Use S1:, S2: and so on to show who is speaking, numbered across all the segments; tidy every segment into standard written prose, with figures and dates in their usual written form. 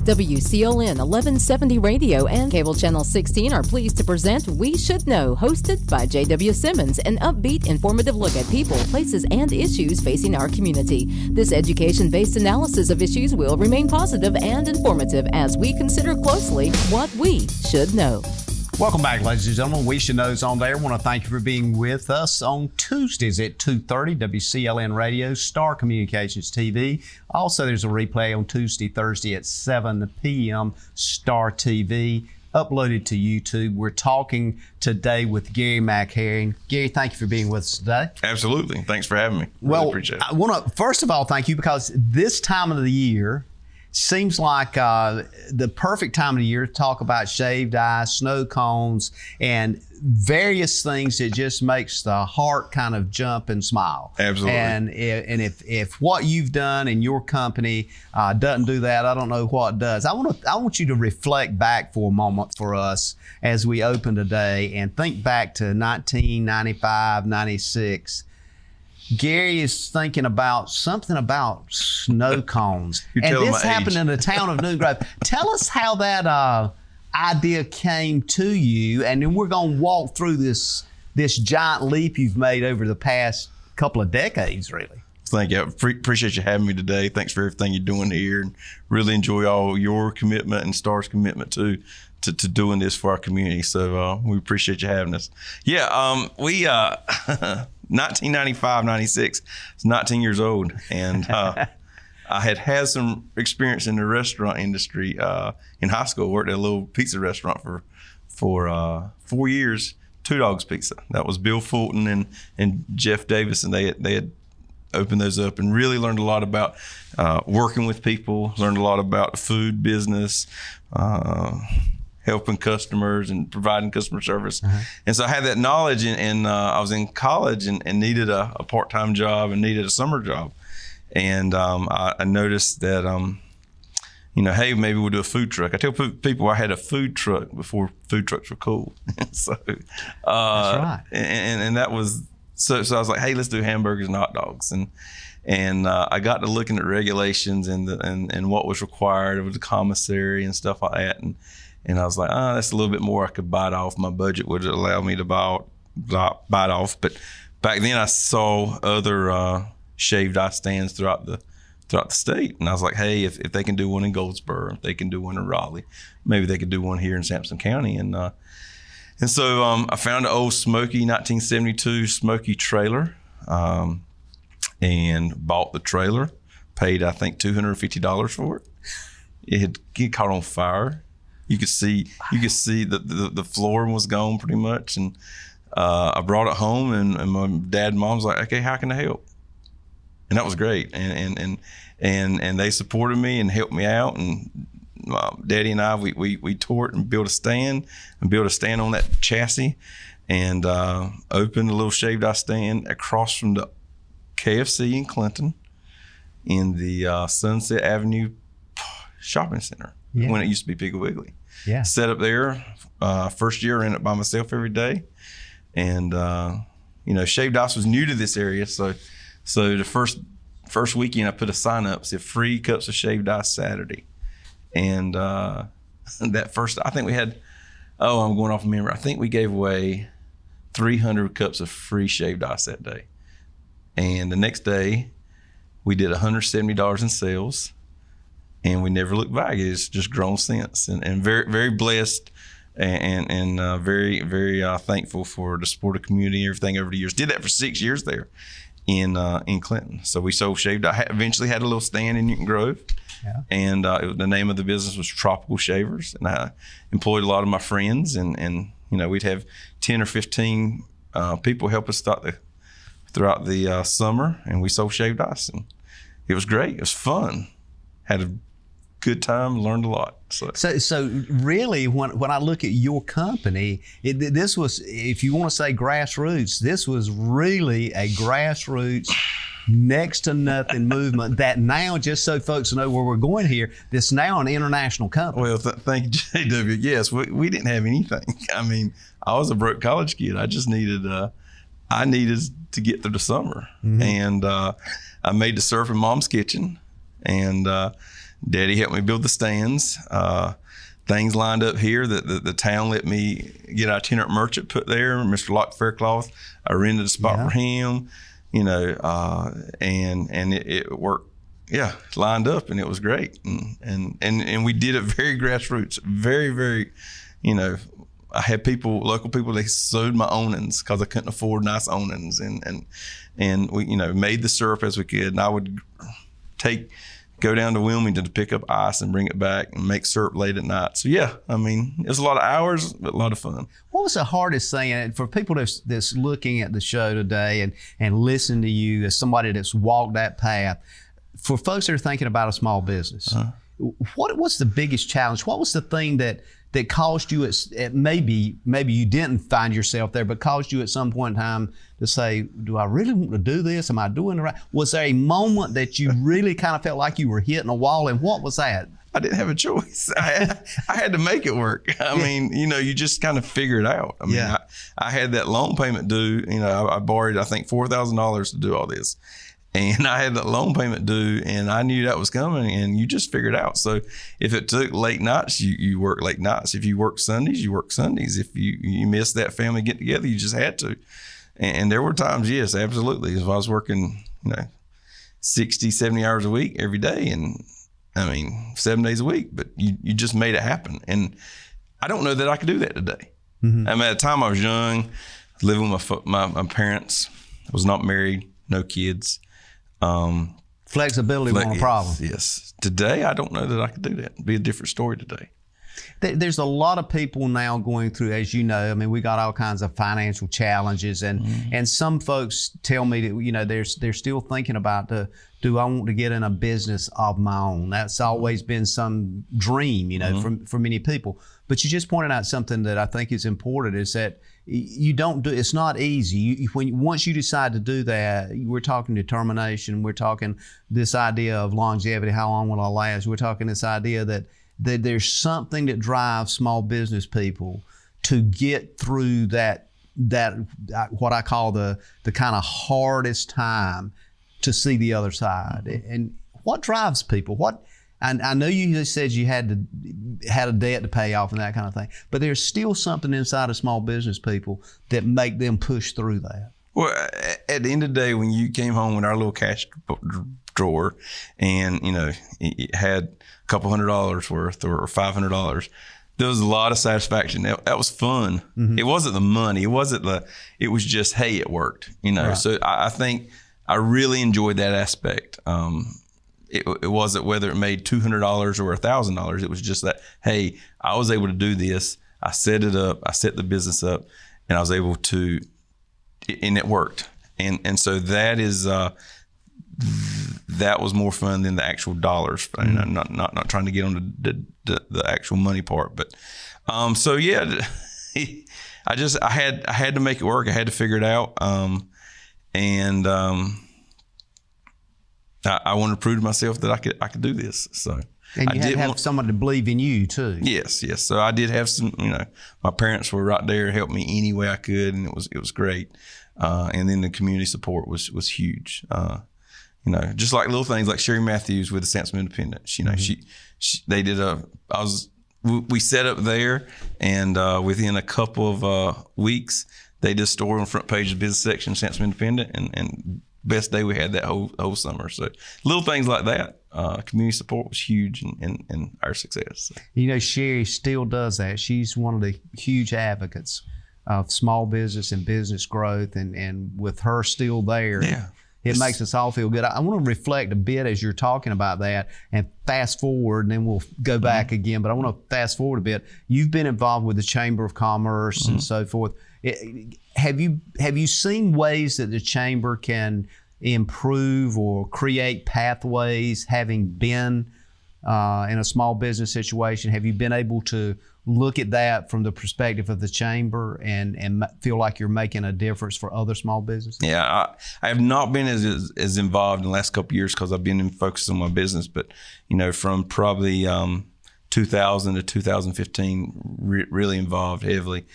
S1: WCLN 1170 Radio and Cable Channel 16 are pleased to present We Should Know, hosted by J.W. Simmons, an upbeat, informative look at people, places, and issues facing our community. This education-based analysis of issues will remain positive and informative as we consider closely what we should know.
S2: Welcome back, ladies and gentlemen. We Should Know's on there. I want to thank you for being with us on Tuesdays at 2:30, WCLN Radio, Star Communications TV. Also, there's a replay on Tuesday, Thursday at 7 p.m., Star TV, uploaded to YouTube. We're talking today with Mary Macks. Gary, thank you for being with us today.
S3: Absolutely. Thanks for having me. Really appreciate it.
S2: I want to, first of all, thank you because this time of the year seems like the perfect time of the year to talk about shaved ice, snow cones, and various things that just makes the heart kind of jump and smile.
S3: Absolutely.
S2: And if what you've done in your company doesn't do that, I don't know what does. I want you to reflect back for a moment for us as we open today and think back to 1995, 96. Gary is thinking about something about snow cones. And this happened in the town of New Grove. Tell us how that idea came to you, and then we're going to walk through this giant leap you've made over the past couple of decades, really.
S3: Thank you. I appreciate you having me today. Thanks for everything you're doing here, and really enjoy all your commitment and Star's commitment to doing this for our community. So we appreciate you having us. Yeah, we 1995, 96, I was 19 years old, and I had some experience in the restaurant industry in high school. Worked at a little pizza restaurant for 4 years, Two Dogs Pizza. That was Bill Fulton and Jeff Davis, and they had opened those up and really learned a lot about working with people, learned a lot about the food business, helping customers and providing customer service. Uh-huh. And so I had that knowledge, and I was in college and needed a part-time job and needed a summer job. And I noticed that, hey, maybe we'll do a food truck. I tell people I had a food truck before food trucks were cool. So that's
S2: right.
S3: And that was, so I was like, hey, let's do hamburgers and hot dogs. And I got to looking at regulations and what was required of the commissary and stuff like that. And I was like, that's a little bit more I could bite off. My budget would allow me to bite off. But back then I saw other shaved ice stands throughout the state. And I was like, hey, if they can do one in Goldsboro, if they can do one in Raleigh, maybe they could do one here in Sampson County. And so I found an old Smoky 1972 Smoky trailer and bought the trailer, paid, I think, $250 for it. It had caught on fire. You could see the floor was gone pretty much, and I brought it home, and my dad and mom was like, "Okay, how can I help?" And that was great, and they supported me and helped me out, and Daddy and I we tore it and built a stand on that chassis, and opened a little shaved ice stand across from the KFC in Clinton, in the Sunset Avenue Shopping Center. Yeah. When it used to be Piggly Wiggly. Yeah. Set up there. First year, ran it by myself every day. And, shaved ice was new to this area. So the first weekend I put a sign up, said free cups of shaved ice Saturday. And that first, I think we had, I'm going off memory. I think we gave away 300 cups of free shaved ice that day. And the next day we did $170 in sales. And we never looked back. It's just grown since, and very, very blessed, and very, very thankful for the support of community and everything over the years. Did that for 6 years there in Clinton. So we sold shaved. I eventually had a little stand in Newton Grove, yeah. And the name of the business was Tropical Shavers, and I employed a lot of my friends, and we'd have 10 or 15 people help us throughout the summer, and we sold shaved ice, and it was great. It was fun. Had a good time, learned a lot.
S2: So really, when I look at your company, this was, if you want to say grassroots, this was really a grassroots, next to nothing movement that now, just so folks know where we're going here, this now an international company.
S3: Well, thank you, JW. Yes, we didn't have anything. I mean, I was a broke college kid. I just needed to get through the summer. Mm-hmm. And I made the surf in Mom's kitchen. And Daddy helped me build the stands. Things lined up here that the town let me get an itinerant merchant put there. Mr. Locke Faircloth, I rented a spot for him, you know, and it worked. Yeah, lined up, and it was great. And we did it very grassroots, very, very, you know, I had local people, they sowed my awnings because I couldn't afford nice awnings. And we, you know, made the syrup as we could. And I would go down to Wilmington to pick up ice and bring it back and make syrup late at night. So yeah, I mean, it was a lot of hours, but a lot of fun.
S2: What was the hardest thing, and for people that's looking at the show today and listening to you as somebody that's walked that path, for folks that are thinking about a small business, what's the biggest challenge? What was the thing that caused you at maybe you didn't find yourself there, but caused you at some point in time to say, do I really want to do this? Am I doing the right? Was there a moment that you really kind of felt like you were hitting a wall, and what was that?
S3: I didn't have a choice. I had to make it work. I mean, you know, you just kind of figure it out. I mean, I had that loan payment due. You know, I borrowed, I think, $4,000 to do all this. And I had that loan payment due, and I knew that was coming, and you just figure it out. So if it took late nights, you work late nights. If you work Sundays, you work Sundays. If you missed that family get together, you just had to. And there were times, yes, absolutely. If I was working, you know, 60, 70 hours a week every day, and I mean, 7 days a week, but you just made it happen. And I don't know that I could do that today. Mm-hmm. I mean, at the time I was young, living with my parents. I was not married, no kids.
S2: Flexibility wasn't a problem.
S3: Yes. Today, I don't know that I could do that. It'd be a different story today.
S2: There's a lot of people now going through, as you know, I mean, we got all kinds of financial challenges, and some folks tell me that, you know, they're still thinking about do I want to get in a business of my own? That's always been some dream, you know, for many people. But you just pointed out something that I think is important, is that you don't do, it's not easy. Once you decide to do that, we're talking determination, we're talking this idea of longevity, how long will I last? We're talking this idea that there's something that drives small business people to get through that what I call the kind of hardest time to see the other side. And what drives people? And I know you just said you had a debt to pay off and that kind of thing, but there's still something inside of small business people that make them push through that.
S3: Well, at the end of the day, when you came home with our little cash drawer, and you know, it had a couple $100 worth or $500, there was a lot of satisfaction. That was fun. Mm-hmm. It wasn't the money. It was just, hey, it worked. You know, right. So I think I really enjoyed that aspect. It wasn't whether it made $200 or $1,000. It was just that, hey, I was able to do this. I set it up. I set the business up, and I was able to, and it worked. And so that is that was more fun than the actual dollars. Mm-hmm. I'm not trying to get on the actual money part, but so yeah, I had to make it work. I had to figure it out, and I wanted to prove to myself that I could do this. So,
S2: and you had to have someone to believe in you too.
S3: Yes. So I did have some. You know, my parents were right there, helped me any way I could, and it was great. And then the community support was huge. You know, just like little things like Sherry Matthews with the Samson Independence. You know, we set up there, and within a couple of weeks, they did a story on the front page of the business section of Samson Independent, and best day we had that whole summer. So little things like that, community support was huge in our success. So.
S2: You know, Sherry still does that. She's one of the huge advocates of small business and business growth, and with her still there, it makes us all feel good. I want to reflect a bit as you're talking about that and fast forward, and then we'll go back again, but I want to fast forward a bit. You've been involved with the Chamber of Commerce and so forth. Have you seen ways that the Chamber can improve or create pathways, having been in a small business situation? Have you been able to look at that from the perspective of the Chamber and feel like you're making a difference for other small businesses?
S3: Yeah, I have not been as involved in the last couple of years because I've been focused on my business. But, you know, from probably 2000 to 2015, really involved heavily.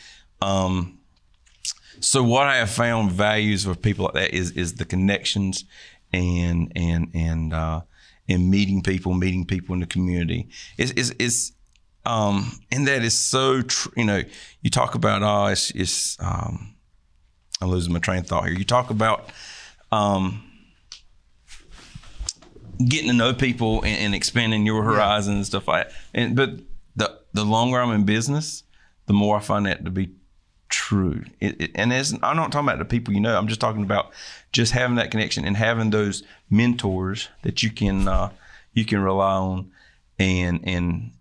S3: So what I have found values for people like that is the connections and and meeting people in the community. And that is so true. You know, you talk about, I'm losing my train of thought here. You talk about getting to know people and expanding your horizons and stuff like that. But the longer I'm in business, the more I find that to be true. I'm not talking about the people you know. I'm just talking about just having that connection and having those mentors that you can rely on and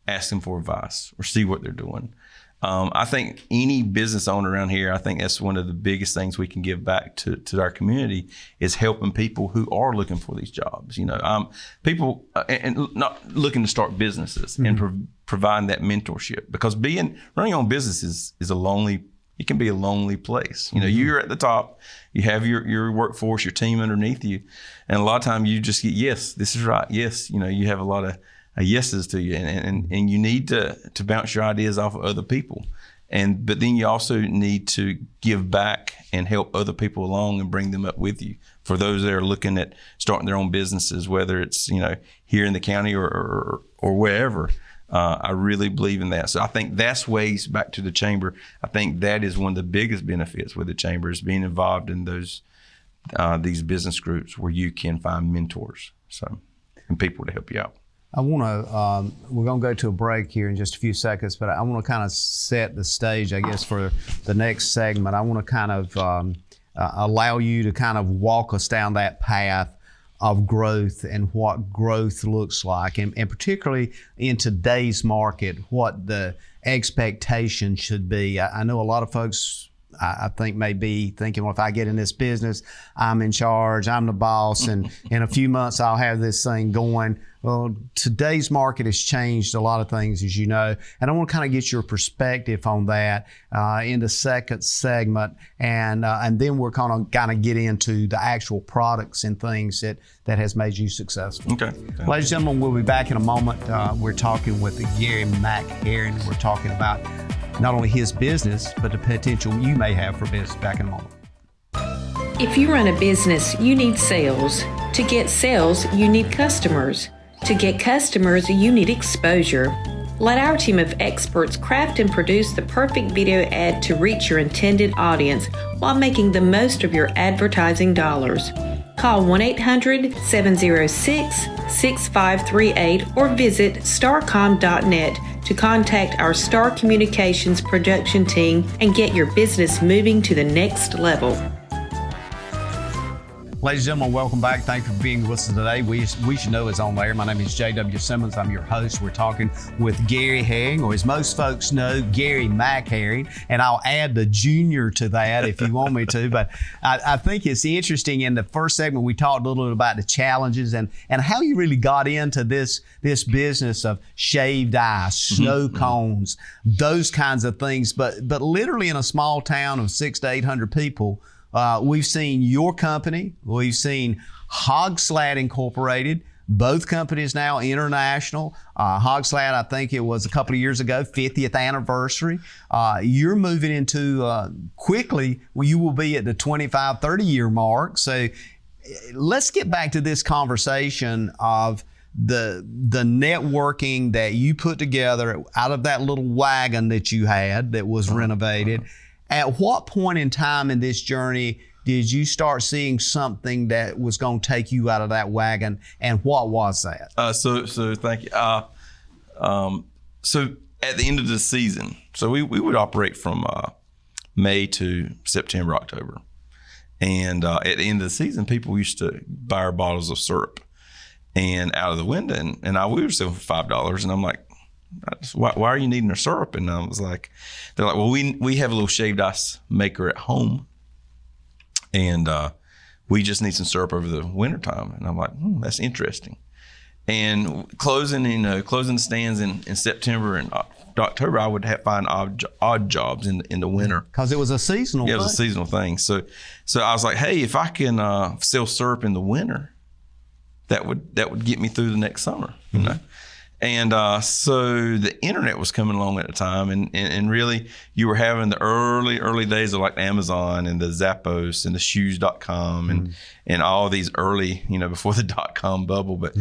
S3: ask them for advice or see what they're doing. I think any business owner around here, I think that's one of the biggest things we can give back to our community is helping people who are looking for these jobs. You know, people and not looking to start businesses and providing that mentorship, because running your own business is it can be a lonely place. You know, you're at the top, you have your workforce, your team underneath you, and a lot of times you just get, yes, this is right. Yes, you know, you have a lot of yeses to you, and you need to bounce your ideas off of other people, but then you also need to give back and help other people along and bring them up with you. For those that are looking at starting their own businesses, whether it's, you know, here in the county or wherever, I really believe in that. So I think that's ways back to the chamber. I think that is one of the biggest benefits with the chamber is being involved in these business groups where you can find mentors, and people to help you out.
S2: I want to, we're going to go to a break here in just a few seconds, but I want to kind of set the stage, I guess, for the next segment. I want to kind of allow you to kind of walk us down that path of growth and what growth looks like, and particularly in today's market, what the expectation should be. I know a lot of folks, I think, may be thinking, well, if I get in this business, I'm in charge, I'm the boss, and in a few months I'll have this thing going. Well, today's market has changed a lot of things, as you know, and I want to kind of get your perspective on that in the second segment, and then we're kind of get into the actual products and things that has made you successful.
S3: Okay.
S2: Ladies and gentlemen, we'll be back in a moment. We're talking with Gary Macks. We're talking about not only his business, but the potential you may have for business. Back in a moment.
S4: If you run a business, you need sales. To get sales, you need customers. To get customers, you need exposure. Let our team of experts craft and produce the perfect video ad to reach your intended audience while making the most of your advertising dollars. Call 1-800-706-6538 or visit starcom.net to contact our Star Communications production team and get your business moving to the next level.
S2: Ladies and gentlemen, welcome back. Thank you for being with us today. We Should Know is on there. My name is J.W. Simmons. I'm your host. We're talking with Gary Herring, or as most folks know, Gary Macks Herring. And I'll add the junior to that if you want me to. But I think it's interesting. In the first segment, we talked a little bit about the challenges and how you really got into this business of shaved ice, snow cones, those kinds of things. But literally in a small town of 600 to 800 people, we've seen your company, we've seen Hogslad Incorporated, both companies now international. Hogslad, I think it was a couple of years ago, 50th anniversary. You're moving into quickly, you will be at the 25, 30-year mark. So let's get back to this conversation of the networking that you put together out of that little wagon that you had that was renovated. At what point in time in this journey did you start seeing something that was going to take you out of that wagon, and what was that?
S3: So thank you. So at the end of the season, so we would operate from May to September, October. And at the end of the season, people used to buy our bottles of syrup and out of the window, and we were selling for $5, and I'm like, why are you needing a syrup? And I was like, they're like, well, we have a little shaved ice maker at home, and we just need some syrup over the wintertime. And I'm like, that's interesting. And closing the stands in September and October, I would find odd jobs in the winter.
S2: Because it was a seasonal thing.
S3: Yeah, it was a seasonal thing. So I was like, hey, if I can sell syrup in the winter, that would get me through the next summer, you know? And so the internet was coming along at the time, and really you were having the early days of like Amazon and the Zappos and the shoes.com and all these early, before the .com bubble, but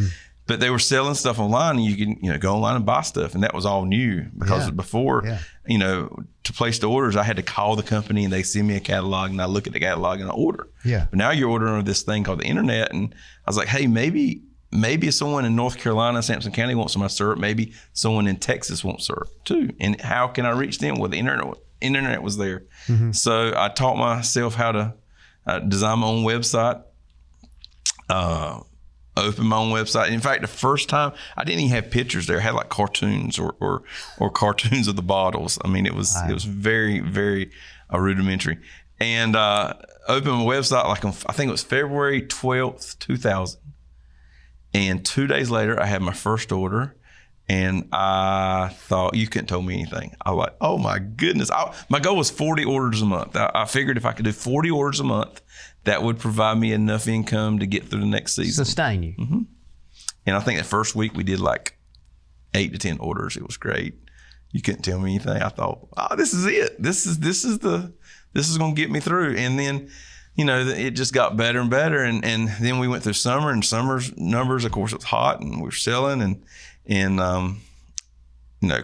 S3: they were selling stuff online, and you can, go online and buy stuff. And that was all new because before, to place the orders, I had to call the company and they send me a catalog and I look at the catalog and I order. Yeah. But now you're ordering this thing called the internet. And I was like, hey, maybe someone in North Carolina, Sampson County wants my syrup. Maybe someone in Texas wants syrup too. And how can I reach them? Well, the internet was there. So I taught myself how to design my own website, open my own website. In fact, the first time I didn't even have pictures there. I had like cartoons or cartoons of the bottles. I mean, it was very, very rudimentary. And opened my website I think it was February 12th, 2000. And 2 days later, I had my first order, and I thought, you couldn't tell me anything. I was like, oh my goodness. My goal was 40 orders a month. I figured if I could do 40 orders a month, that would provide me enough income to get through the next season.
S2: Sustain you.
S3: And I think that first week we did like 8 to 10 orders. It was great. You couldn't tell me anything. I thought, this is it. This is going to get me through. And then, it just got better and better. And then we went through summer, and summer's numbers, of course, it was hot, and we were selling, and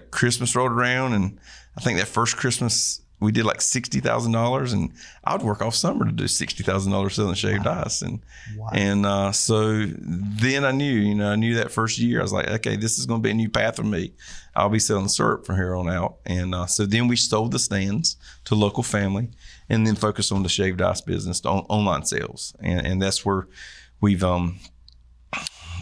S3: Christmas rolled around, and I think that first Christmas we did like $60,000, and I would work off summer to do $60,000 selling shaved ice. And so then I knew that first year, I was like, okay, this is going to be a new path for me. I'll be selling syrup from here on out. And so then we sold the stands to local family, and then focused on the shaved ice business, online sales. And that's where we've,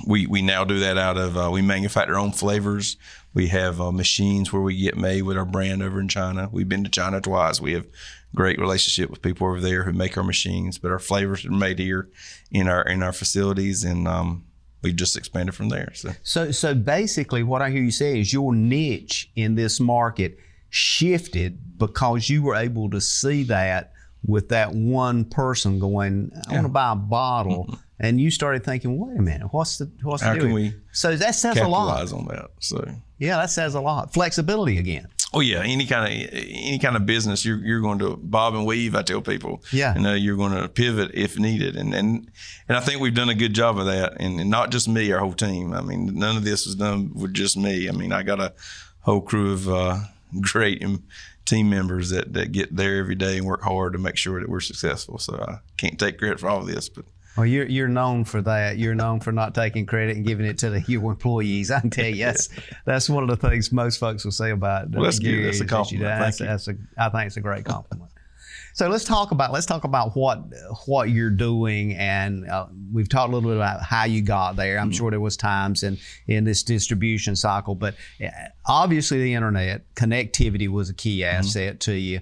S3: we now do that out of, we manufacture our own flavors. We have machines where we get made with our brand over in China. We've been to China twice. We have great relationship with people over there who make our machines, but our flavors are made here in our facilities, and we've just expanded from there.
S2: So basically what I hear you say is your niche in this market shifted because you were able to see that with that one person going, I want to buy a bottle. And you started thinking, wait a minute, what's the deal?
S3: How can we
S2: so that says a lot.
S3: Capitalize on that? So
S2: yeah, that says a lot. Flexibility again.
S3: Oh yeah, any kind of business, you're going to bob and weave. I tell people, you're going to pivot if needed, and I think we've done a good job of that, and not just me, our whole team. I mean, none of this was done with just me. I mean, I got a whole crew of great team members that get there every day and work hard to make sure that we're successful. So I can't take credit for all of this, but.
S2: Well, you're known for that. You're known for not taking credit and giving it to your employees. I can tell you, that's one of the things most folks will say about.
S3: Well, that's good. That's a compliment.
S2: I think it's a great compliment. So let's talk about what you're doing, and we've talked a little bit about how you got there. I'm sure there was times in this distribution cycle, but obviously the internet connectivity was a key asset to you.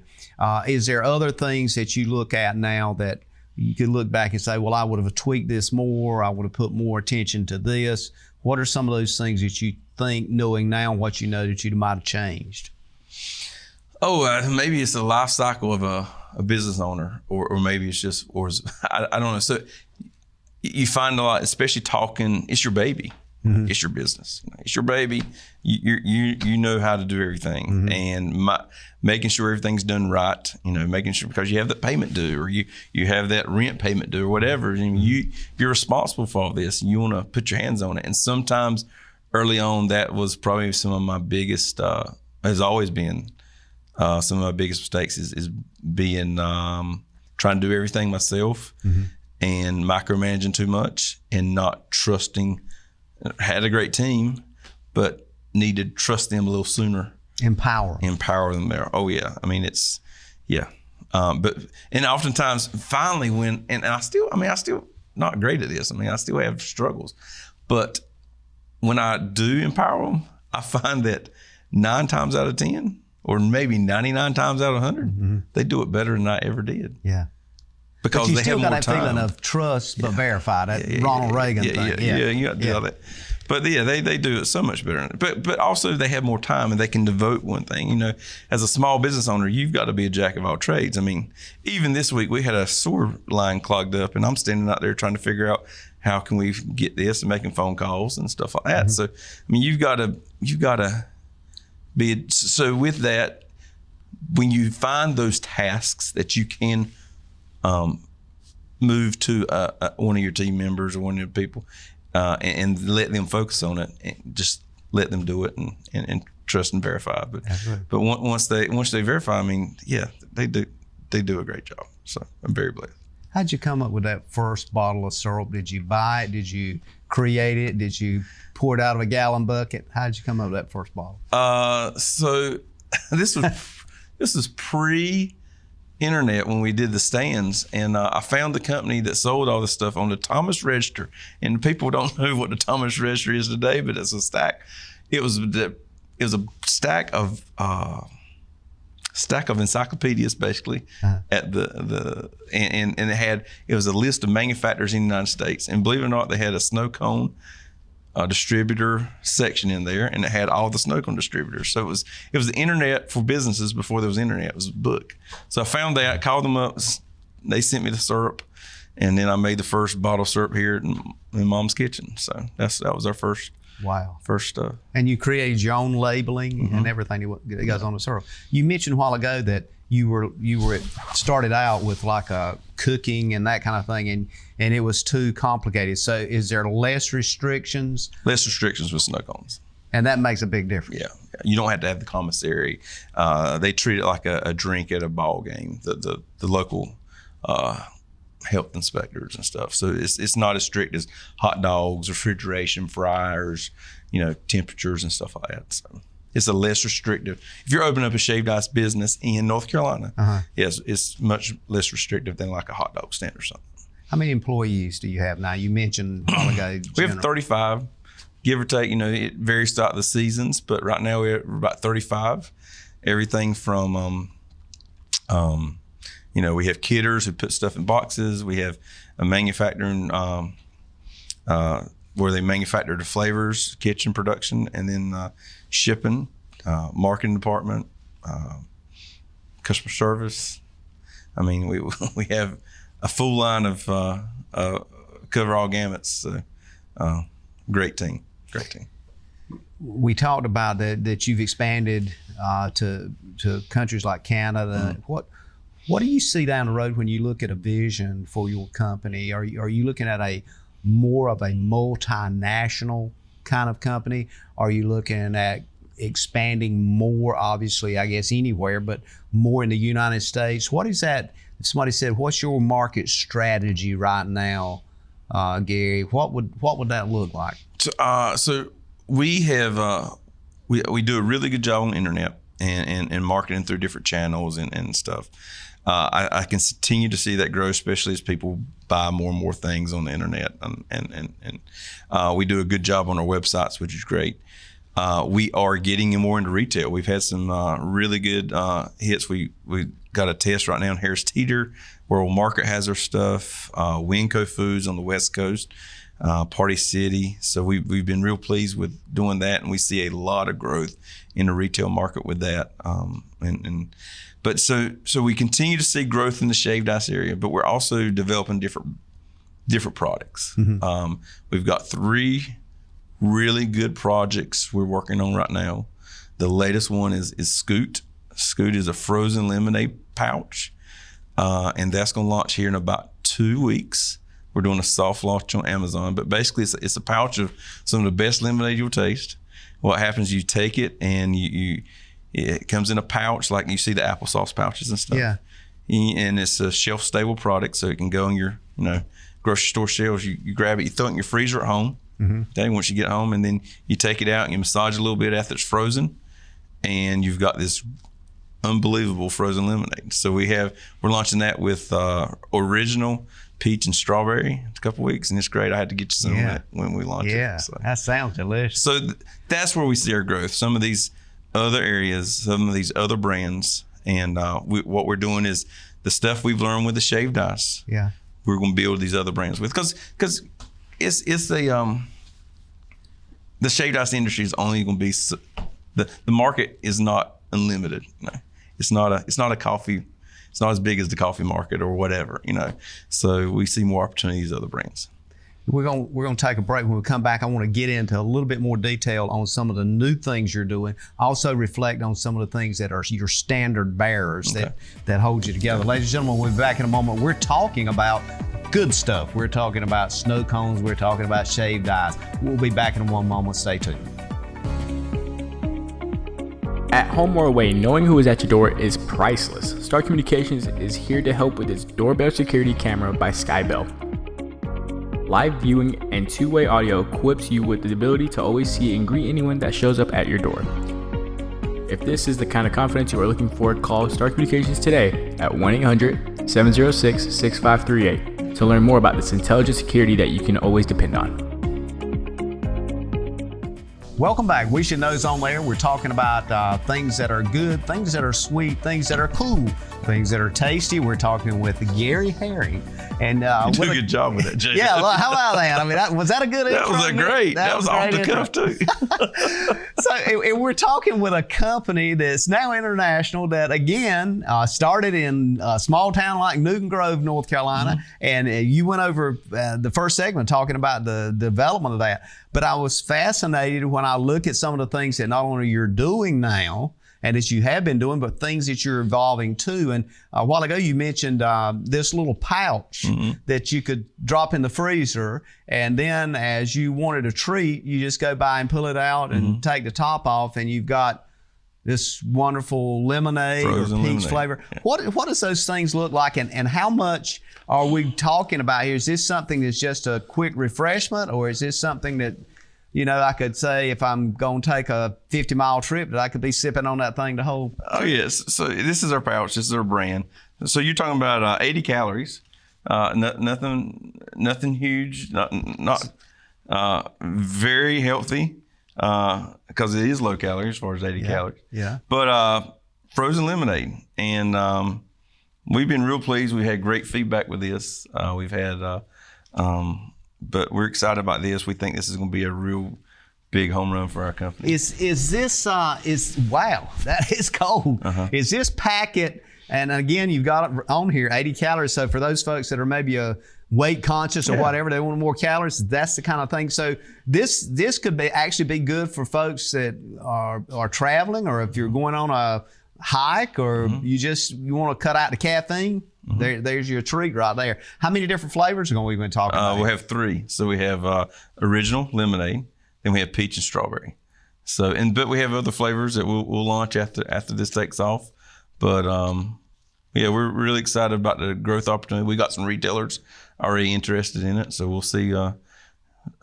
S2: Is there other things that you look at now that you could look back and say, well, I would have tweaked this more, I would have put more attention to this? What are some of those things that you think, knowing now what you know, that you might have changed?
S3: Maybe it's the life cycle of a business owner, or maybe it's just, I don't know. So you find a lot, especially talking, it's your baby. It's your business. It's your baby. You know how to do everything, and making sure everything's done right. Making sure, because you have that payment due, or you have that rent payment due, or whatever. And you're responsible for all this, and you want to put your hands on it. And sometimes early on, that was probably some of my biggest. Has always been some of my biggest mistakes is being trying to do everything myself and micromanaging too much and not trusting. Had a great team, but needed to trust them a little sooner. Empower them there. Oh yeah. I mean, and oftentimes finally and I still not great at this. I mean, I still have struggles, but when I do empower them, I find that 9 times out of 10, or maybe 99 times out of 100, they do it better than I ever did. Yeah. Because
S2: but you
S3: they
S2: still
S3: have
S2: got
S3: more
S2: that
S3: time.
S2: feeling of trust but verified. That Ronald Reagan thing.
S3: Yeah, you got to do all that. But yeah, they do it so much better. But also they have more time and they can devote one thing. You know, as a small business owner, you've got to be a jack of all trades. I mean, even this week we had a sewer line clogged up, and I'm standing out there trying to figure out how can we get this and making phone calls and stuff like that. So, I mean, you've got to be so with that. When you find those tasks that you can move to one of your team members or one of your people and let them focus on it, and just let them do it and trust and verify. But once they verify, I mean, yeah, they do a great job. So I'm very blessed.
S2: How'd you come up with that first bottle of syrup? Did you buy it? Did you create it? Did you pour it out of a gallon bucket? How'd you come up with that first bottle?
S3: So this was pre-internet when we did the stands, and I found the company that sold all this stuff on the Thomas Register. And people don't know what the Thomas Register is today, but it's a stack. It was a stack of encyclopedias basically at it was a list of manufacturers in the United States, and believe it or not, they had a snowcone distributor section in there, and it had all the snowcone distributors. So it was the internet for businesses before there was internet. It was a book. So I found that, called them up, they sent me the syrup, and then I made the first bottle of syrup here in Mom's kitchen. So that was our first.
S2: Wow.
S3: First stuff.
S2: And you created your own labeling and everything that goes on the syrup. You mentioned a while ago that you started out with like a cooking and that kind of thing, and it was too complicated. So is there less restrictions? Less restrictions
S3: with snow cones.
S2: And that makes a big difference.
S3: Yeah. You don't have to have the commissary. They treat it like a drink at a ball game, the local health inspectors and stuff. So it's not as strict as hot dogs, refrigeration, fryers, temperatures and stuff like that. So it's a less restrictive. If you're opening up a shaved ice business in North Carolina, yes, it's much less restrictive than like a hot dog stand or something.
S2: How many employees do you have now? You mentioned a while ago.
S3: We have 35, give or take. It varies throughout the seasons, but right now we're about 35. Everything from we have kidders who put stuff in boxes. We have a manufacturing where they manufacture the flavors, kitchen production, and then shipping, marketing department, customer service. I mean, we have a full line of cover all gamuts. So, great team.
S2: We talked about that you've expanded to countries like Canada. What do you see down the road when you look at a vision for your company? Are you looking at more of a multinational kind of company? Are you looking at expanding more, obviously, I guess anywhere, but more in the United States? What is that? If somebody said, what's your market strategy right now, Gary? What would that look like?
S3: So we have we do a really good job on the internet and marketing through different channels and stuff. I can continue to see that grow, especially as people buy more and more things on the internet, and we do a good job on our websites, which is great. We are getting more into retail. We've had some really good hits. We got a test right now in Harris Teeter. World Market has our stuff. Winco Foods on the West Coast, Party City. So we've been real pleased with doing that, and we see a lot of growth in the retail market with that. But so we continue to see growth in the shaved ice area, but we're also developing different products. We've got 3 really good projects we're working on right now. The latest one is Scoot. Scoot is a frozen lemonade pouch, and that's going to launch here in about 2 weeks. We're doing a soft launch on Amazon, but basically it's a pouch of some of the best lemonade you'll taste. What happens, you take it and it comes in a pouch like you see the applesauce pouches and stuff.
S2: Yeah.
S3: And it's a shelf-stable product, so it can go in your grocery store shelves. You grab it, you throw it in your freezer at home. Okay, once you get home, and then you take it out and you massage it a little bit after it's frozen, and you've got this unbelievable frozen lemonade. So we're launching that with original peach and strawberry in a couple of weeks, and it's great. I had to get you some of that when we launch it.
S2: Yeah, that sounds delicious.
S3: So that's where we see our growth. Some of these other areas, some of these other brands, and what we're doing is the stuff we've learned with the shaved ice.
S2: Yeah,
S3: we're going to build these other brands with, because it's the shaved ice industry is only going to be the market is not unlimited. It's not a coffee. It's not as big as the coffee market or whatever. So we see more opportunities other brands.
S2: We're gonna take a break. When we come back, I want to get into a little bit more detail on some of the new things you're doing. Also reflect on some of the things that are your standard bearers that hold you together. Ladies and gentlemen, we'll be back in a moment. We're talking about good stuff. We're talking about snow cones. We're talking about shaved ice. We'll be back in one moment. Stay tuned.
S5: At home or away, knowing who is at your door is priceless. Star Communications is here to help with its doorbell security camera by Skybell. Live viewing and two-way audio equips you with the ability to always see and greet anyone that shows up at your door. If this is the kind of confidence you are looking for, call Star Communications today at 1-800-706-6538 to learn more about this intelligent security that you can always depend on.
S2: Welcome back. We Should Know's on there. We're talking about things that are good, things that are sweet, things that are cool, things that are tasty. We're talking with Gary Herring. And
S3: you did a good job with that, Jay.
S2: Yeah, well, how about that? I mean, was that a good intro?
S3: That was great. That was off the cuff, too.
S2: So we're talking with a company that's now international that, again, started in a small town like Newton Grove, North Carolina. Mm-hmm. And you went over the first segment talking about the development of that. But I was fascinated when I look at some of the things that not only you're doing now, and that you have been doing, but things that you're evolving too. And a while ago, you mentioned this little pouch that you could drop in the freezer. And then as you wanted a treat, you just go by and pull it out and take the top off, and you've got this wonderful lemonade
S3: frozen
S2: or peach
S3: lemonade
S2: flavor.
S3: Yeah.
S2: What does those things look like, and how much are we talking about here? Is this something that's just a quick refreshment, or is this something that, I could say if I'm going to take a 50-mile trip that I could be sipping on that thing the whole trip?
S3: Oh, yes. So this is our pouch. This is our brand. So you're talking about 80 calories, nothing huge, not very healthy because it is low calorie as far as 80 calories.
S2: Yeah.
S3: But frozen lemonade. And we've been real pleased. We had great feedback with this. We've had but we're excited about this. We think this is going to be a real big home run for our company.
S2: Is this wow, that is cold. Is this packet, and again, you've got it on here, 80 calories. So for those folks that are maybe weight conscious or whatever, they want more calories, that's the kind of thing. So this could actually be good for folks that are traveling, or if you're going on a hike, or you want to cut out the caffeine. There's your treat right there. How many different flavors are we've been talking about?
S3: We have 3. So we have original lemonade, then we have peach and strawberry. So but we have other flavors that we'll launch after this takes off. But we're really excited about the growth opportunity. We got some retailers already interested in it, so we'll see.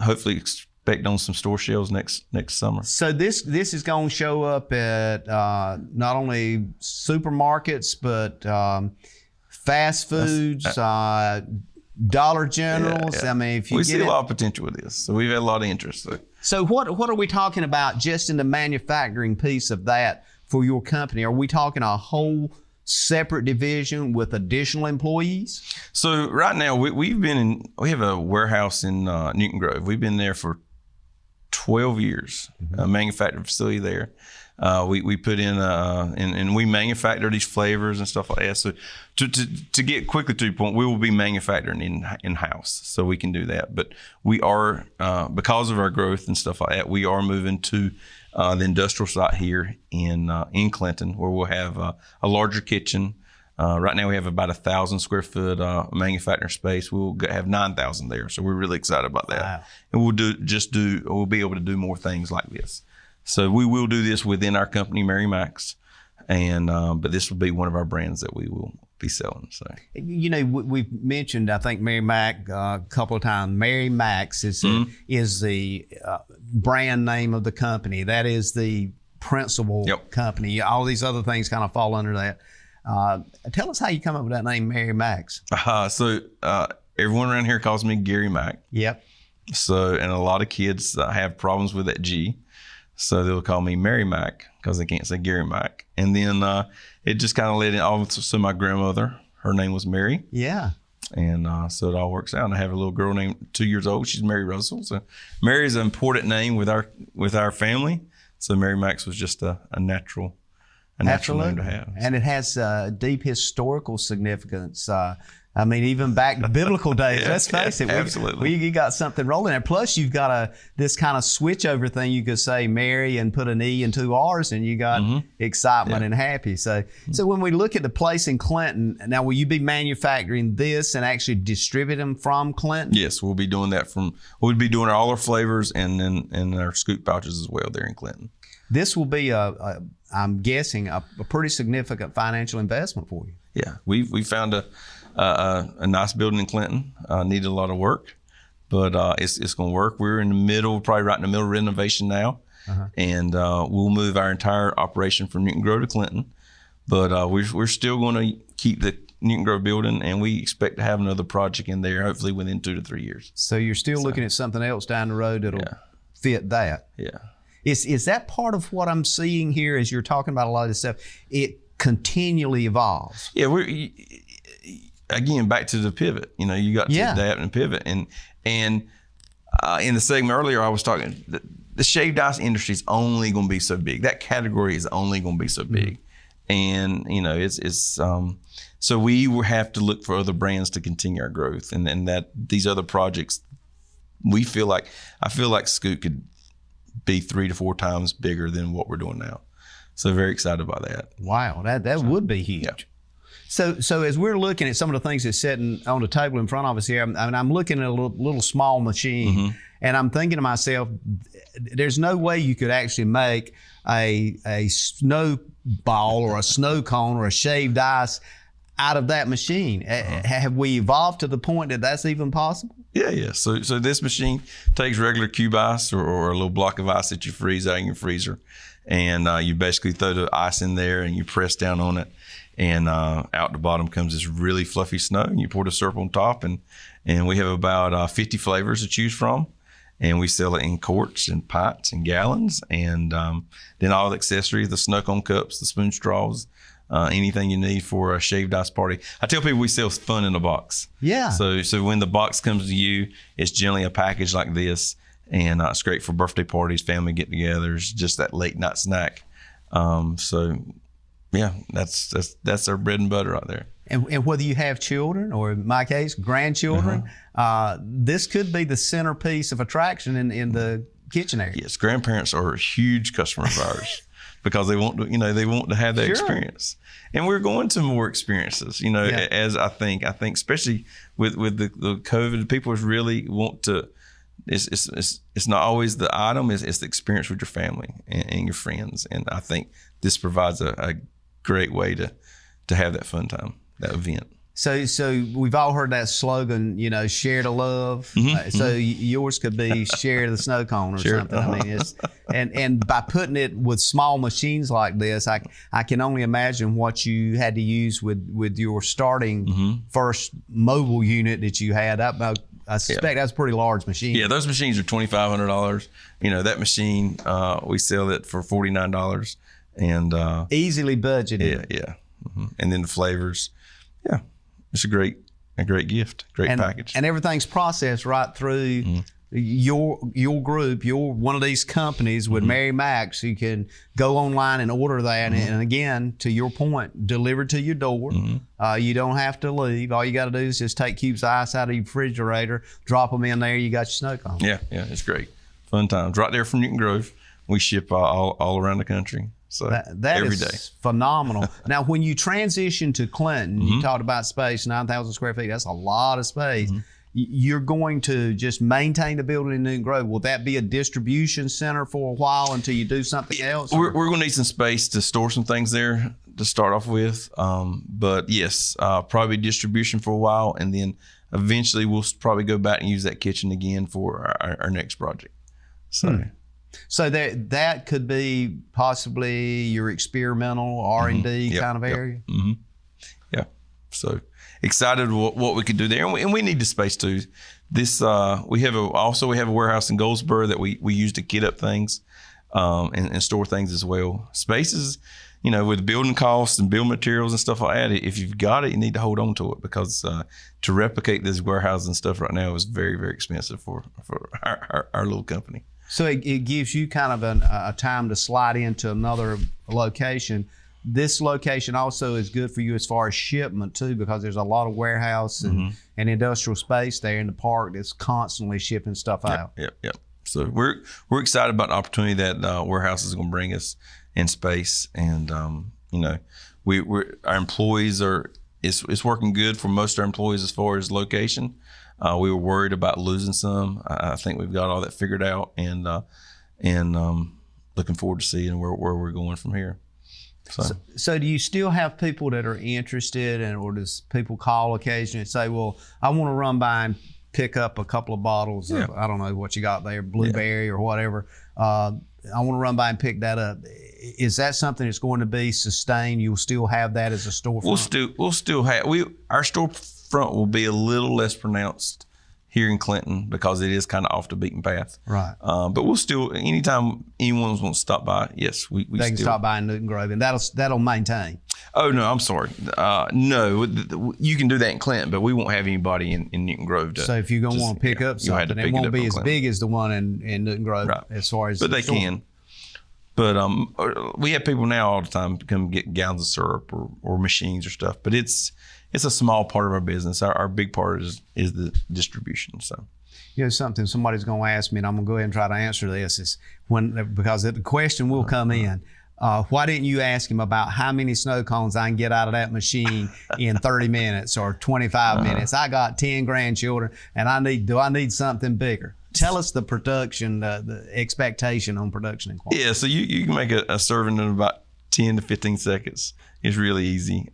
S3: Hopefully, expect on some store shelves next summer.
S2: So this is going to show up at not only supermarkets but fast foods, Dollar Generals.
S3: Yeah.
S2: I mean, if you
S3: we see a lot of potential with this, so we've had a lot of interest.
S2: So what are we talking about just in the manufacturing piece of that for your company? Are we talking a whole separate division with additional employees?
S3: So right now we have a warehouse in Newton Grove. We've been there for 12 years, a manufacturing facility there. We put in and we manufacture these flavors and stuff like that. So to get quickly to your point, we will be manufacturing in house, so we can do that. But we are because of our growth and stuff like that, we are moving to the industrial site here in Clinton, where we'll have a larger kitchen. Right now we have about 1,000 square foot manufacturing space. We'll have 9,000 there, so we're really excited about that. Wow. And we'll be able to do more things like this. So we will do this within our company, Mary Macks, and but this will be one of our brands that we will be selling. So
S2: we've mentioned, I think, Mary Mack a couple of times. Mary Macks is the brand name of the company. That is the principal company. All these other things kind of fall under that. Tell us how you come up with that name, Mary Macks.
S3: So everyone around here calls me Gary Mack.
S2: Yep.
S3: So, and a lot of kids have problems with that G. So they'll call me Mary Mack because they can't say Gary Mack. And then it just kind of led in. Also, my grandmother, her name was Mary.
S2: Yeah.
S3: And so it all works out. And I have a little girl named 2 years old. She's Mary Russell. So Mary is an important name with our family. So Mary Macks was just a natural name to have.
S2: And it has deep historical significance. I mean, even back to biblical days.
S3: Yeah,
S2: let's face it.
S3: Absolutely.
S2: You got something rolling there. Plus, you've got this kind of switch over thing. You could say Mary and put an E and 2 R's, and you got excitement and happy. So when we look at the place in Clinton, now will you be manufacturing this and actually distribute them from Clinton?
S3: Yes, we'll be doing that we'll be doing all our flavors and our scoop pouches as well there in Clinton.
S2: This will be I'm guessing a pretty significant financial investment for you.
S3: Yeah, we found a nice building in Clinton. Needed a lot of work, but it's going to work. We're probably right in the middle of renovation now, and we'll move our entire operation from Newton Grove to Clinton. But we're still going to keep the Newton Grove building, and we expect to have another project in there, hopefully within 2 to 3 years.
S2: So you're still looking at something else down the road that'll fit that.
S3: Yeah.
S2: Is that part of what I'm seeing here as you're talking about a lot of this stuff? It continually evolves.
S3: Yeah, again, back to the pivot. You got to adapt and pivot. And in the segment earlier, I was talking, the shaved ice industry is only going to be so big. That category is only going to be so big. And, so we will have to look for other brands to continue our growth. And that these other projects, I feel like Scoot could be 3 to 4 times bigger than what we're doing now. So very excited about that.
S2: Wow, that would be huge.
S3: Yeah.
S2: So as we're looking at some of the things that's sitting on the table in front of us here, I'm looking at a little small machine, and I'm thinking to myself, there's no way you could actually make a snowball or a snow cone or a shaved ice out of that machine. Have we evolved to the point that that's even possible?
S3: Yeah. So this machine takes regular cube ice or a little block of ice that you freeze out in your freezer, and you basically throw the ice in there and you press down on it, and out the bottom comes this really fluffy snow, and you pour the syrup on top, and we have about 50 flavors to choose from, and we sell it in quarts and pints and gallons, and then all the accessories, the snowcone cups, the spoon straws, anything you need for a shaved ice party. I tell people we sell fun in a box. Yeah. So when the box comes to you, it's generally a package like this, and it's great for birthday parties, family get-togethers, just that late night snack. Yeah, that's our bread and butter out there.
S2: And whether you have children or, in my case, grandchildren, this could be the centerpiece of attraction in the kitchen area.
S3: Yes, grandparents are a huge customer of ours because they want to have that experience. And we're going to more experiences, as I think especially with the COVID, people really want to. It's not always the item; it's the experience with your family and your friends. And I think this provides a great way to have that fun time, that event.
S2: So we've all heard that slogan, share to love. So yours could be share the snow cone or something. I mean, and by putting it with small machines like this, I can only imagine what you had to use with your starting first mobile unit that you had. I suspect that's a pretty large machine.
S3: Yeah, those machines are $2,500. That machine, we sell it for $49, and
S2: easily budgeted.
S3: Yeah. And then the flavors, it's a great gift, great package. And
S2: everything's processed right through your group. You're one of these companies with Mary Macks. You can go online and order that, and again, to your point, delivered to your door. You don't have to leave. All you got to do is just take cubes of ice out of your refrigerator, drop them in there. You got your snow cone.
S3: Yeah, it's great, fun times right there from Newton Grove. We ship all around the country. So
S2: that
S3: every
S2: is
S3: day.
S2: Phenomenal. Now, when you transition to Clinton, you talked about space, 9,000 square feet. That's a lot of space. You're going to just maintain the building in Newton Grove. Will that be a distribution center for a while until you do something else?
S3: We're going to need some space to store some things there to start off with. But yes, probably distribution for a while, and then eventually we'll probably go back and use that kitchen again for our next project.
S2: So that could be possibly your experimental R&D kind of area?
S3: Yeah. So excited what we could do there. And we need the space too. This we have a warehouse in Goldsboro that we use to kit up things. and store things as well. Spaces, with building costs and building materials and stuff like that, if you've got it, you need to hold on to it, because to replicate this warehouse and stuff right now is very, very expensive for our little company.
S2: So it gives you kind of a time to slide into another location. This location also is good for you as far as shipment too, because there's a lot of warehouse and industrial space there in the park that's constantly shipping stuff out.
S3: Yep. So we're excited about the opportunity that warehouse is going to bring us in space, and our employees it's working good for most of our employees as far as location. We were worried about losing some. I think we've got all that figured out, and looking forward to seeing where we're going from here.
S2: So do you still have people that are interested, or does people call occasionally and say, well, I want to run by and pick up a couple of bottles of, I don't know what you got there, blueberry or whatever. I want to run by and pick that up. Is that something that's going to be sustained? You'll still have that as a storefront?
S3: We'll still have, our storefront will be a little less pronounced here in Clinton, because it is kind of off the beaten path.
S2: Right.
S3: But we'll still, anytime anyone wants to stop by, yes, we
S2: they can stop by in Newton Grove, and that'll maintain.
S3: Oh, no, I'm sorry. No, you can do that in Clinton, but we won't have anybody in Newton Grove.
S2: So if you're going to want to pick up something, it won't be as big as the one in Newton Grove,
S3: right,
S2: as far as.
S3: But they can. But we have people now all the time come get gallons of syrup or machines or stuff. But it's a small part of our business. Our big part is the distribution. So.
S2: Something somebody's going to ask me, and I'm going to go ahead and try to answer this, is because the question will come in. Why didn't you ask him about how many snow cones I can get out of that machine in 30 minutes or 25 minutes? I got 10 grandchildren, and do I need something bigger? Tell us the production, the expectation on production and quality.
S3: Yeah, so you can make a serving in about 10 to 15 seconds. It's really easy.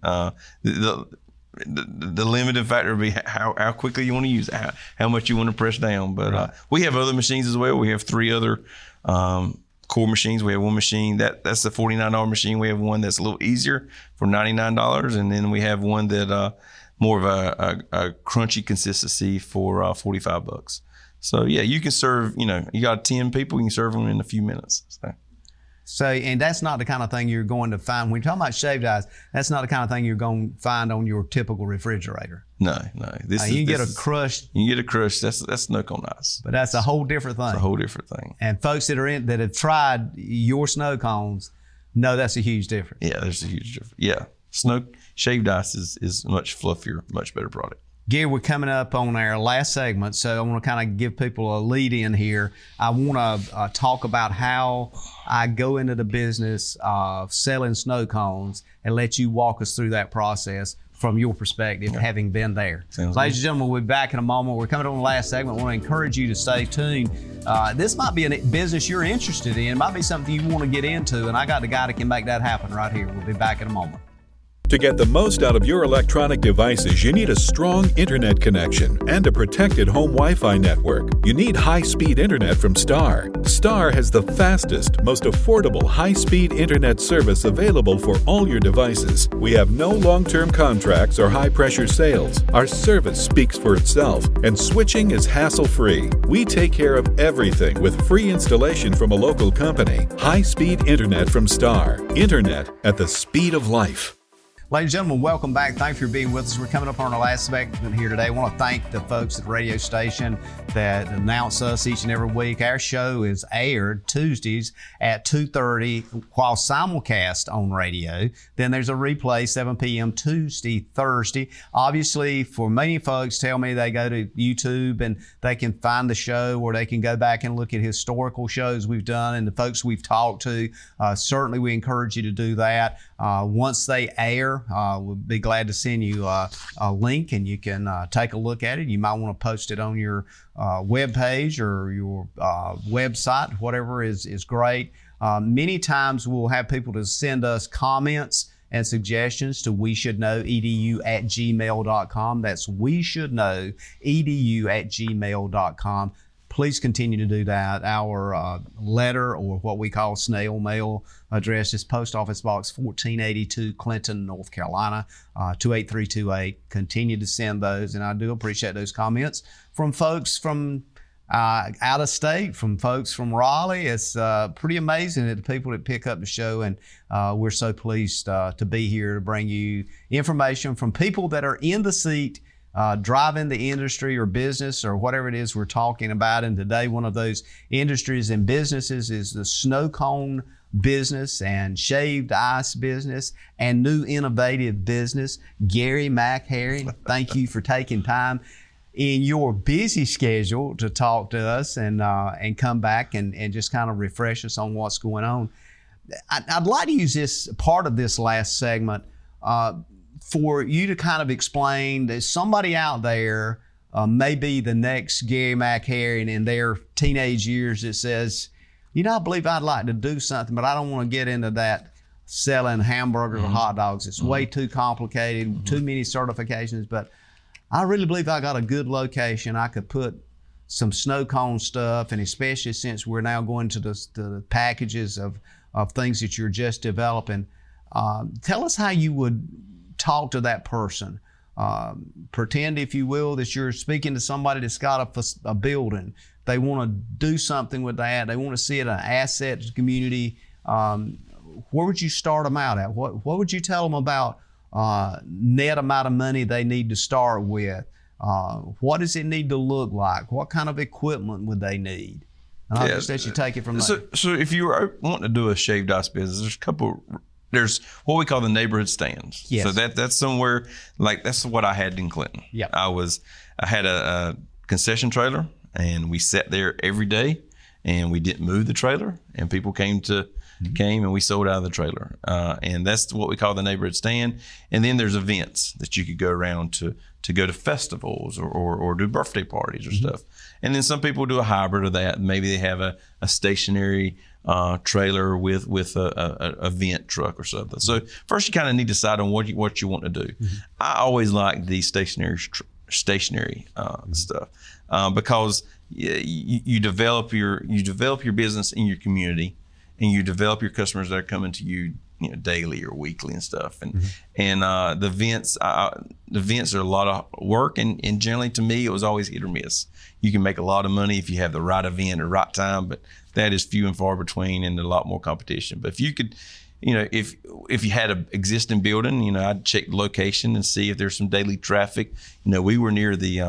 S3: The limiting factor would be how quickly you want to use it, how much you want to press down. But we have other machines as well. We have 3 other core machines. We have one machine that's the $49 machine. We have one that's a little easier for $99, and then we have one that more of a crunchy consistency for $45. So yeah, you can serve. You got 10 people, you can serve them in a few minutes.
S2: So, and that's not the kind of thing you're going to find when you're talking about shaved ice. That's not the kind of thing you're going to find on your typical refrigerator.
S3: No. You can
S2: get a crushed.
S3: That's snowcone ice.
S2: But that's a whole different thing.
S3: It's a whole different thing.
S2: And folks that have tried your snow cones know that's a huge difference.
S3: Yeah, there's a huge difference. Yeah, shaved ice is much fluffier, much better product.
S2: Gary, we're coming up on our last segment, so I want to kind of give people a lead in here. I want to talk about how I go into the business of selling snow cones and let you walk us through that process from your perspective, having been there. Ladies and gentlemen, we'll be back in a moment. We're coming on the last segment. I want to encourage you to stay tuned. This might be a business you're interested in. It might be something you want to get into, and I got the guy that can make that happen right here. We'll be back in a moment.
S6: To get the most out of your electronic devices, you need a strong internet connection and a protected home Wi-Fi network. You need high-speed internet from Star. Star has the fastest, most affordable high-speed internet service available for all your devices. We have no long-term contracts or high-pressure sales. Our service speaks for itself, and switching is hassle-free. We take care of everything with free installation from a local company. High-speed internet from Star. Internet at the speed of life.
S2: Ladies and gentlemen, welcome back. Thanks for being with us. We're coming up on our last segment here today. I want to thank the folks at the radio station that announce us each and every week. Our show is aired Tuesdays at 2:30 while simulcast on radio. Then there's a replay 7 p.m. Tuesday, Thursday. Obviously, for many folks tell me they go to YouTube and they can find the show, or they can go back and look at historical shows we've done and the folks we've talked to. Certainly, we encourage you to do that. Once they air, we'll be glad to send you a link, and you can take a look at it. You might want to post it on your web page or your website. Whatever is great. Many times we'll have people to send us comments and suggestions to weshouldknowedu@gmail.com. That's weshouldknowedu@gmail.com. Please continue to do that. Our letter, or what we call snail mail address, is Post Office Box 1482, Clinton, North Carolina, 28328. Continue to send those, and I do appreciate those comments from folks from out of state from folks from Raleigh. It's pretty amazing that the people that pick up the show, and we're so pleased to be here to bring you information from people that are in the seat, driving the industry or business or whatever it is we're talking about. And today, one of those industries and businesses is the snow cone business and shaved ice business and new innovative business. Gary Mack, thank you for taking time in your busy schedule to talk to us and come back and just kind of refresh us on what's going on. I'd like to use this part of this last segment for you to kind of explain that somebody out there maybe the next Gary Mack in their teenage years that says, I believe I'd like to do something, but I don't want to get into that selling hamburgers or hot dogs. It's way too complicated, too many certifications, but I really believe I got a good location. I could put some snow cone stuff, and especially since we're now going to the packages of things that you're just developing. Tell us how you would talk to that person. Pretend, if you will, that you're speaking to somebody that's got a building. They want to do something with that. They want to see it an asset to the community. Where would you start them out at? What would you tell them about net amount of money they need to start with? What does it need to look like? What kind of equipment would they need? And I'll just let you take it from there.
S3: So if you were wanting to do a shaved ice business, there's what we call the neighborhood stands.
S2: Yes.
S3: So that's somewhere, like that's what I had in Clinton.
S2: Yeah.
S3: I had a concession trailer, and we sat there every day, and we didn't move the trailer, and people came and we sold out of the trailer. And that's what we call the neighborhood stand. And then there's events that you could go around to go to festivals or do birthday parties or stuff. And then some people do a hybrid of that. Maybe they have a stationary trailer with a vent truck or something. So first you kind of need to decide on what you want to do. I always like the stationary stuff because you develop your business in your community, and you develop your customers that are coming to you, daily or weekly and stuff. And the vents are a lot of work, and generally to me it was always hit or miss. You can make a lot of money if you have the right event at the right time, but that is few and far between, and a lot more competition. But if you could, if you had an existing building, I'd check the location and see if there's some daily traffic. We were near the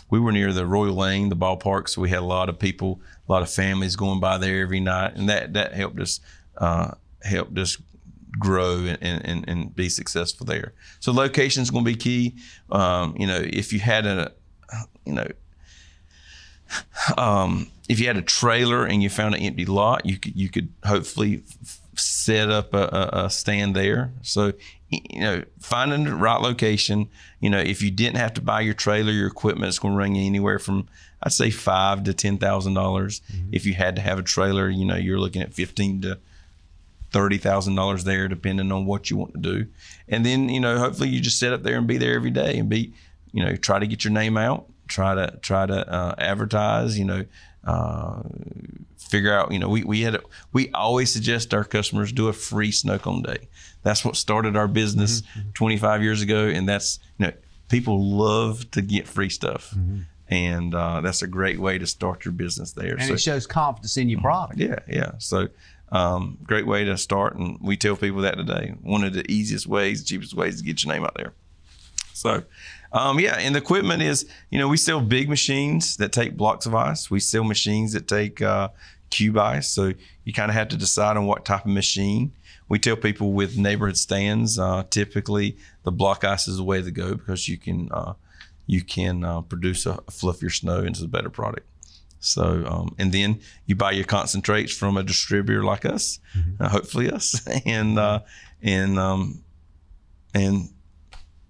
S3: Royal Lane, the ballpark, so we had a lot of people, a lot of families going by there every night, and that helped us grow and be successful there. So location is going to be key. If you had if you had a trailer and you found an empty lot, you could hopefully set up a stand there. So, finding the right location. If you didn't have to buy your trailer, your equipment is going to run you anywhere from, I'd say, $5,000 to $10,000. If you had to have a trailer, you're looking at $15,000 to $30,000 there, depending on what you want to do. And then, hopefully you just sit up there and be there every day and try to get your name out, try to advertise, figure out, we always suggest our customers do a free snow cone day. That's what started our business 25 years ago. And that's, people love to get free stuff. And that's a great way to start your business there.
S2: And it shows confidence in your product.
S3: Yeah. So great way to start. And we tell people that today. One of the easiest ways, cheapest ways to get your name out there. So, and the equipment is, we sell big machines that take blocks of ice. We sell machines that take cube ice. So you kind of have to decide on what type of machine. We tell people with neighborhood stands, typically the block ice is the way to go because you can produce a fluffier snow into a better product. So, and then you buy your concentrates from a distributor like us, hopefully us, and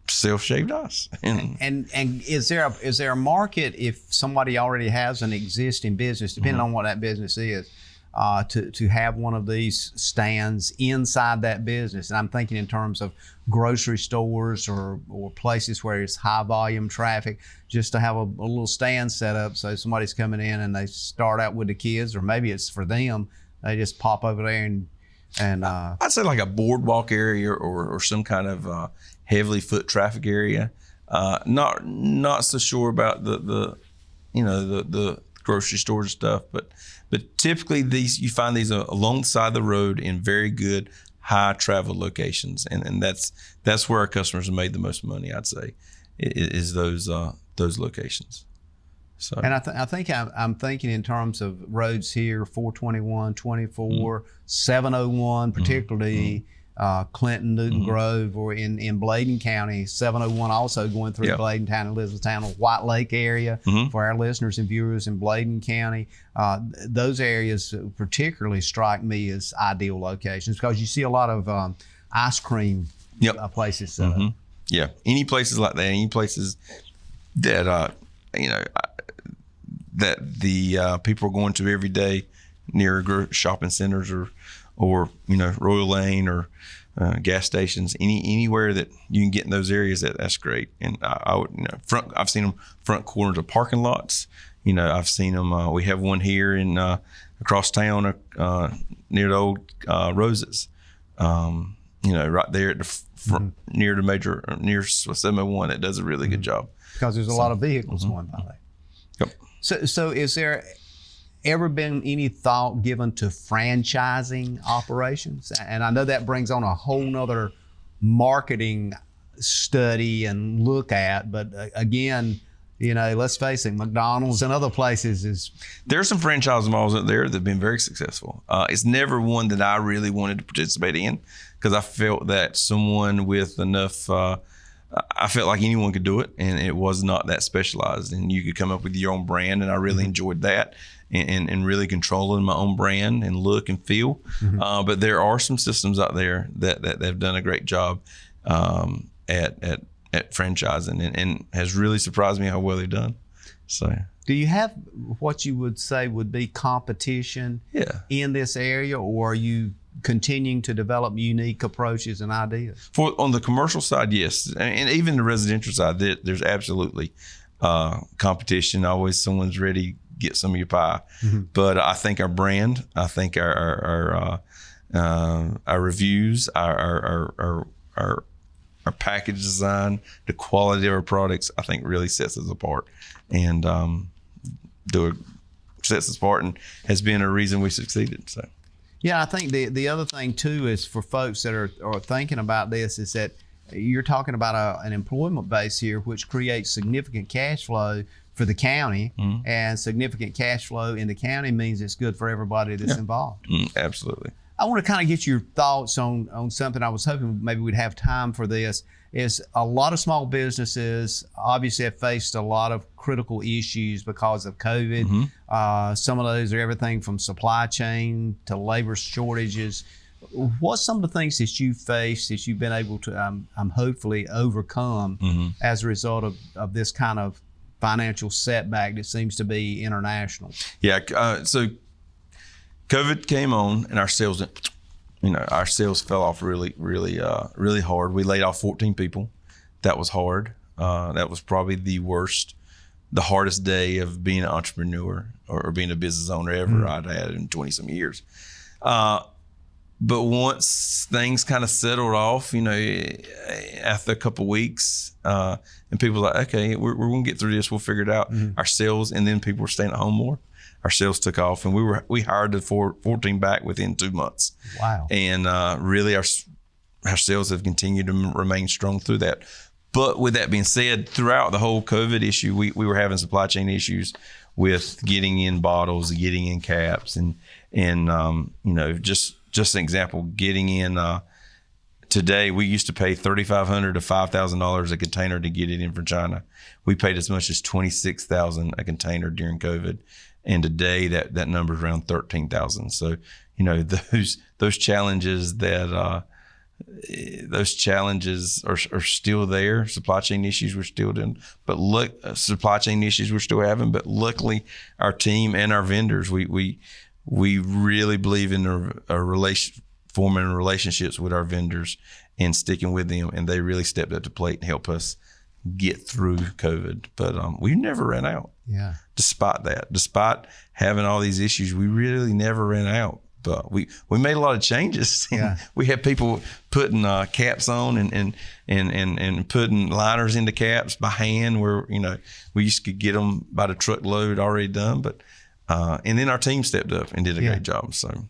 S3: sell shaved ice.
S2: And is there a market if somebody already has an existing business, depending on what that business is, to have one of these stands inside that business? And I'm thinking in terms of grocery stores or places where it's high volume traffic, just to have a little stand set up so somebody's coming in and they start out with the kids, or maybe it's for them, they just pop over there and
S3: I'd say like a boardwalk area or some kind of heavily foot traffic area. Not so sure about the the grocery stores and stuff, but typically you find these alongside the road in very good high travel locations, and that's where our customers have made the most money, I'd say, is those locations. So,
S2: and I think I'm thinking in terms of roads here: 421, 24, 701, particularly Clinton, Newton Grove, or in Bladen County, 701 also going through Bladentown, Elizabethtown, or White Lake area for our listeners and viewers in Bladen County. Those areas particularly strike me as ideal locations because you see a lot of ice cream places.
S3: Yeah, any places like that, any places that that the people are going to every day near shopping centers or Royal Lane or gas stations, anywhere that you can get in those areas, that's great. And I would, I've seen them front corners of parking lots. I've seen them. We have one here in across town near the old Roses. Right there at the front, near 701, that does a really good job.
S2: Because there's a lot of vehicles going by there.
S3: Yep.
S2: So is there ever been any thought given to franchising operations? And I know that brings on a whole nother marketing study and look at, but again, let's face it, McDonald's and other places
S3: there's some franchise models out there that have been very successful. It's never one that I really wanted to participate in because I felt that someone with enough, I felt like anyone could do it, and it was not that specialized, and you could come up with your own brand, and I really enjoyed that, and really controlling my own brand and look and feel. But there are some systems out there that have done a great job at franchising, and has really surprised me how well they've done. So,
S2: do you have what you would say would be competition in this area, or are you continuing to develop unique approaches and ideas?
S3: On the commercial side, yes, and even the residential side, there's absolutely competition. Always someone's ready to get some of your pie. But I think our brand, I think our reviews, our package design, the quality of our products, I think really sets us apart, and sets us apart, and has been a reason we succeeded. So.
S2: Yeah, I think the other thing too is for folks that are thinking about this is that you're talking about an employment base here, which creates significant cash flow for the county, and significant cash flow in the county means it's good for everybody that's involved.
S3: Absolutely.
S2: I want to kind of get your thoughts on something. I was hoping maybe we'd have time for this. Is a lot of small businesses obviously have faced a lot of critical issues because of COVID. Some of those are everything from supply chain to labor shortages. What's some of the things that you faced that you've been able to hopefully overcome as a result of this kind of financial setback that seems to be international?
S3: Yeah, so COVID came on, and our sales fell off really hard. We laid off 14 people. That was hard. That was probably the hardest day of being an entrepreneur or being a business owner ever I'd had in 20 some years. But once things kind of settled off, after a couple of weeks, and people were like, okay, we're going to get through this. We'll figure it out. Our sales, and then people were staying at home more. Our sales took off, and we hired the 14 back within 2 months.
S2: Wow! And
S3: really, our sales have continued to remain strong through that. But with that being said, throughout the whole COVID issue, we were having supply chain issues with getting in bottles, getting in caps, and just an example, getting in. Today, we used to pay $3,500 to $5,000 a container to get it in from China. We paid as much as $26,000 a container during COVID. And today that number is around 13,000. So, those challenges are still there. Supply chain issues we're still doing, but supply chain issues we're still having. But luckily, our team and our vendors, we really believe in forming relationships with our vendors and sticking with them, and they really stepped up to the plate and help us get through COVID. But we never ran out.
S2: Yeah.
S3: Despite having all these issues, we really never ran out. we made a lot of changes.
S2: Yeah.
S3: We had people putting caps on and putting liners into caps by hand, where we used to get them by the truckload already done. But and then our team stepped up and did a great job. So,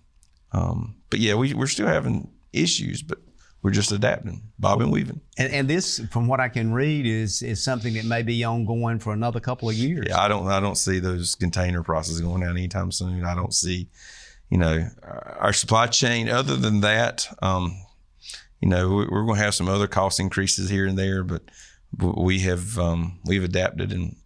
S3: but yeah, we're still having issues, but we're just adapting, bobbing, weaving.
S2: And this, from what I can read, is something that may be ongoing for another couple of years.
S3: Yeah, I don't see those container prices going down anytime soon. I don't see, our supply chain. Other than that, we're going to have some other cost increases here and there, but we've adapted and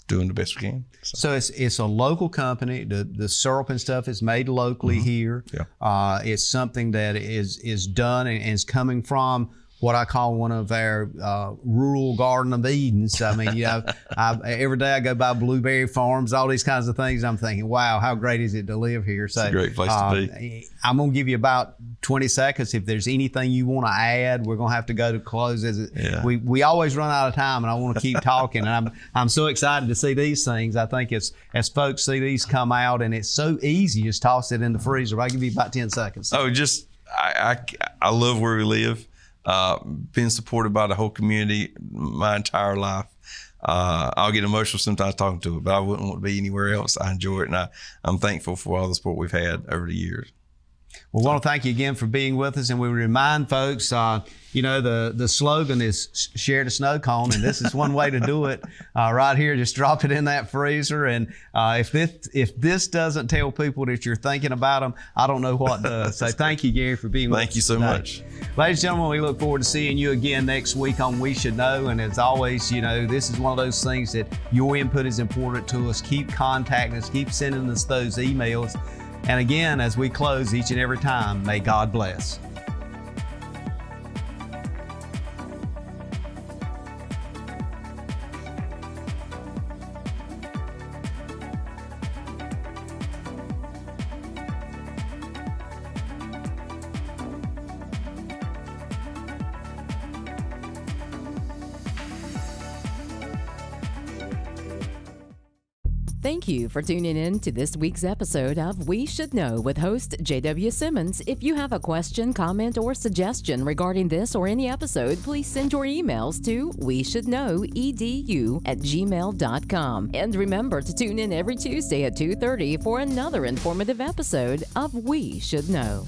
S3: doing the best we can.
S2: So it's a local company. The syrup and stuff is made locally here.
S3: Yeah.
S2: It's something that is done and is coming from what I call one of our rural Garden of Edens. I mean, every day I go by blueberry farms, all these kinds of things. I'm thinking, wow, how great is it to live here? So
S3: it's a great place to be.
S2: I'm going to give you about 20 seconds. If there's anything you want to add, we're going to have to go to close. We always run out of time, and I want to keep talking. And I'm so excited to see these things. I think as folks see these come out, and it's so easy, just toss it in the freezer. I'll give you about 10 seconds.
S3: Oh, I love where we live. Been supported by the whole community my entire life. I'll get emotional sometimes talking to it, but I wouldn't want to be anywhere else. I enjoy it, and I'm thankful for all the support we've had over the years.
S2: Well, I want to thank you again for being with us, and we remind folks, the slogan is share the snow cone, and this is one way to do it right here. Just drop it in that freezer, and if this doesn't tell people that you're thinking about them, I don't know what does. So thank you, Gary, for being with us.
S3: Thank you so much.
S2: Ladies and gentlemen, we look forward to seeing you again next week on We Should Know, and as always, this is one of those things that your input is important to us. Keep contacting us, keep sending us those emails. And again, as we close each and every time, may God bless.
S1: Thank you for tuning in to this week's episode of We Should Know with host J.W. Simmons. If you have a question, comment, or suggestion regarding this or any episode, please send your emails to weshouldknowedu@gmail.com. And remember to tune in every Tuesday at 2:30 for another informative episode of We Should Know.